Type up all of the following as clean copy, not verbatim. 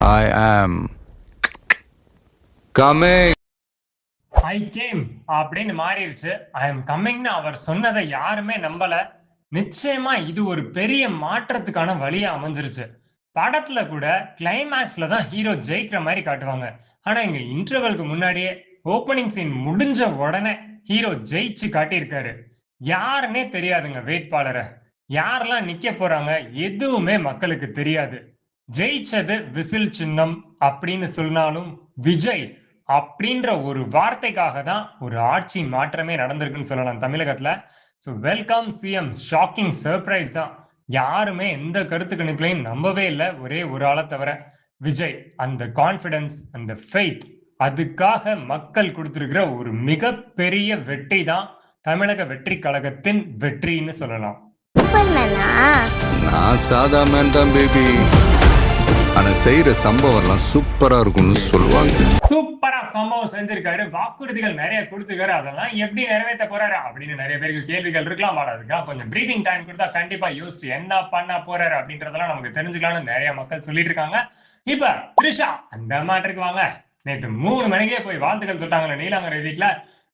I am coming. I came அப்படின்னு மாறிடுச்சு. I am கம்மிங்னு அவர் சொன்னதை யாருமே நம்பல. நிச்சயமா இது ஒரு பெரிய மாற்றத்துக்கான வழியா அமைஞ்சிருச்சு. படத்துல கூட கிளைமேக்ஸ்ல தான் ஹீரோ ஜெயிக்கிற மாதிரி காட்டுவாங்க. ஆனா இங்க இன்டர்வலுக்கு முன்னாடியே ஓப்பனிங் சீன் முடிஞ்ச உடனே ஹீரோ ஜெயிச்சு காட்டியிருக்காரு. யாருன்னே தெரியாதுங்க வேட்பாளரை. யாரெல்லாம் நிக்க போறாங்க எதுவுமே மக்களுக்கு தெரியாது. ஜெயிச்சது விசில் சின்னம் அப்படின்னு சொன்னாலும் விஜய் அப்படின்ற ஒரு வார்த்தைக்காக தான் ஒரு ஆட்சி மாற்றமே நடந்திருக்குன்னு சொல்லலாம் தமிழகத்துல. So welcome CM, shocking surprise தான். யாருமே எந்த கருத்து கணிப்புலையும் நம்பவே இல்லை, ஒரே ஒரு ஆளை தவிர. விஜய் அந்த கான்பிடன்ஸ், அந்த ஃபெய்த், அதுக்காக மக்கள் கொடுத்திருக்கிற ஒரு மிகப்பெரிய வெற்றி தான் தமிழக வெற்றி கழகத்தின் வெற்றின்னு சொல்லலாம். நான் சாதா மேன் தான் பேபி. ஆனா செய்யற சம்பவம்லாம் சூப்பரா இருக்கும்னு சொல்லுவாங்க. சூப்பரா சம்பவம் செஞ்சிருக்காரு, வாக்குறுதிகள் நிறைய கொடுத்துருக்காரு. அதெல்லாம் எப்படி நிறைவேற்ற போறாரு அப்படின்னு நிறைய பேருக்கு கேள்விகள் இருக்கலாம். அதுக்காக கொஞ்சம் பிரீதிங் டைம் கொடுத்தா கண்டிப்பா யோசிச்சு என்ன பண்ண போறாரு அப்படின்றதெல்லாம் நமக்கு தெரிஞ்சுக்கலாம்னு நிறைய மக்கள் சொல்லிட்டு இருக்காங்க. இப்ப த்ரிஷா அந்த மாட்டிற்கு வாங்க. நேற்று 3 மணிக்கே போய் வாழ்த்துக்கள் சொல்லிட்டாங்க நீலாங்கரை வீட்டுல.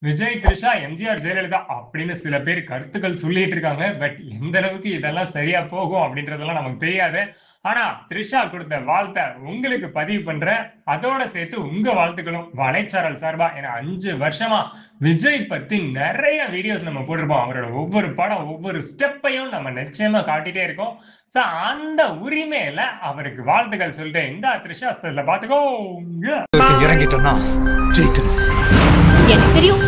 விஜய், த்ரிஷா, எம்ஜிஆர், ஜெயலலிதா அப்படின்னு சில பேர் கருத்துக்கள் சொல்லிட்டு இருக்காங்க. பட் எந்த அளவுக்கு இதெல்லாம் சரியா போகும் அப்படின்றதெல்லாம் நமக்கு தெரியாது. ஆனா த்ரிஷா கொடுத்த வாழ்த்தை உங்களுக்கு பதிவு பண்ற, அதோட சேர்த்து உங்க வாழ்த்துக்களும் வலைச்சாரல் சார்பா. ஏன்னா 5 வருஷமா விஜய் பத்தி நிறைய வீடியோஸ் நம்ம போட்டிருப்போம். அவரோட ஒவ்வொரு படம், ஒவ்வொரு ஸ்டெப்பையும் நம்ம நிச்சயமா காட்டிட்டே இருக்கோம். சோ அந்த உரிமையில அவருக்கு வாழ்த்துக்கள் சொல்லிட்டு இந்த த்ரிஷா ஸ்தல பாத்துக்கோ. இறங்கிட்டோம்னா ஜெயிக்கணும். எனக்கு தெரியும்.